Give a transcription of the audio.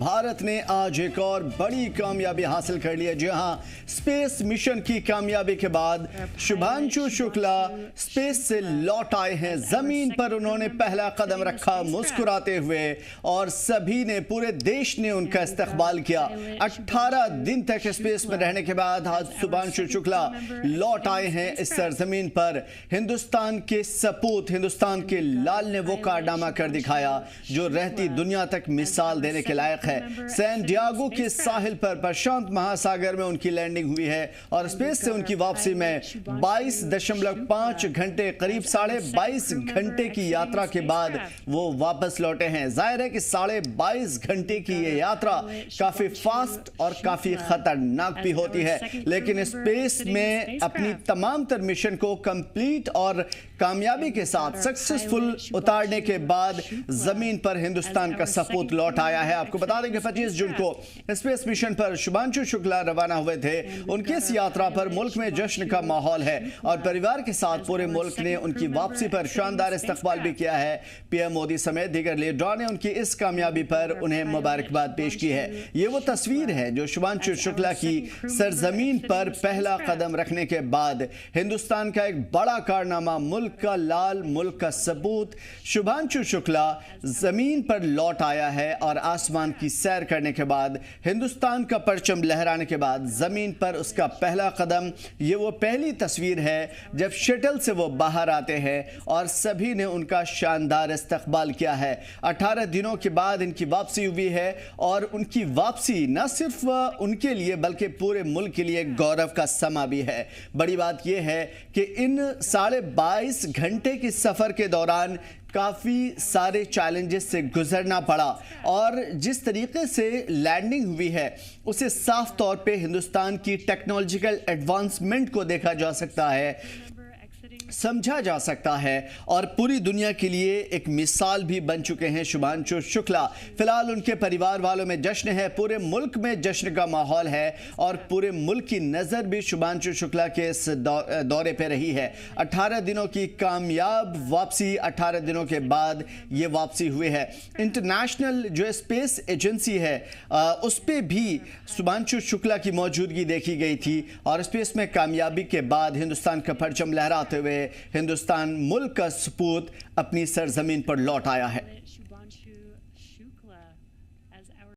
भारत ने आज एक और बड़ी कामयाबी हासिल कर ली है। जी हां, स्पेस मिशन की कामयाबी के बाद शुभांशु शुक्ला स्पेस से लौट आए हैं। जमीन पर उन्होंने पहला कदम रखा मुस्कुराते हुए और सभी ने, पूरे देश ने उनका इस्तकबाल किया। 18 दिन तक स्पेस में रहने के बाद आज शुभांशु शुक्ला लौट आए हैं इस सरजमीन पर। हिंदुस्तान के सपूत, हिंदुस्तान के लाल ने वो कारनामा कर दिखाया जो रहती दुनिया तक मिसाल देने के लायक है। सैन डियागो के साहिल पर प्रशांत महासागर में उनकी लैंडिंग हुई है और स्पेस से उनकी वापसी में 22.5 घंटे, करीब 22.5 घंटे की यात्रा के बाद वो वापस लौटे हैं। जाहिर है कि 22.5 घंटे की ये यात्रा काफी फास्ट और काफी खतरनाक भी होती है, लेकिन स्पेस में अपनी तमाम तर मिशन को कंप्लीट और कामयाबी के साथ सक्सेसफुल उतारने के बाद जमीन पर हिंदुस्तान का सपूत लौट आया है। आपको बता दें कि 25 जून को स्पेस मिशन पर शुभांशु शुक्ला रवाना हुए थे। उनकी इस यात्रा पर मुल्क में जश्न का माहौल है और परिवार के साथ पूरे मुल्क ने उनकी वापसी पर शानदार इस्तकबाल भी किया है। पीएम मोदी समेत दीगर लीडरों ने उनकी इस कामयाबी पर उन्हें मुबारकबाद पेश की है। ये वो तस्वीर है जो शुभांशु शुक्ला की सरजमीन पर पहला कदम रखने के बाद हिंदुस्तान का एक बड़ा कारनामा, मुल्क का लाल, मुल्क का सबूत शुभांशु शुक्ला जमीन पर लौट आया है और आसमान की सैर करने के बाद, हिंदुस्तान का परचम लहराने के बाद जमीन पर उसका पहला कदम। ये वो पहली तस्वीर है जब शटल से वो बाहर आते हैं और सभी ने उनका शानदार इस्तकबाल किया है। 18 दिनों के बाद इनकी वापसी हुई है और उनकी वापसी न सिर्फ उनके लिए बल्कि पूरे मुल्क के लिए गौरव का समा भी है। बड़ी बात यह है कि इन 22.5 घंटे के सफर के दौरान काफ़ी सारे चैलेंजेस से गुजरना पड़ा और जिस तरीके से लैंडिंग हुई है उसे साफ तौर पे हिंदुस्तान की टेक्नोलॉजिकल एडवांसमेंट को देखा जा सकता है, समझा जा सकता है और पूरी दुनिया के लिए एक मिसाल भी बन चुके हैं शुभांशु शुक्ला। फिलहाल उनके परिवार वालों में जश्न है, पूरे मुल्क में जश्न का माहौल है और पूरे मुल्क की नज़र भी शुभांशु शुक्ला के इस दौरे पे रही है। 18 दिनों की कामयाब वापसी, 18 दिनों के बाद ये वापसी हुई है। इंटरनेशनल जो स्पेस एजेंसी है उस पर भी शुभांशु शुक्ला की मौजूदगी देखी गई थी और स्पेस में कामयाबी के बाद हिंदुस्तान का परचम लहराते हुए हिंदुस्तान मुल्क का सपूत अपनी सरजमीन पर लौट आया है।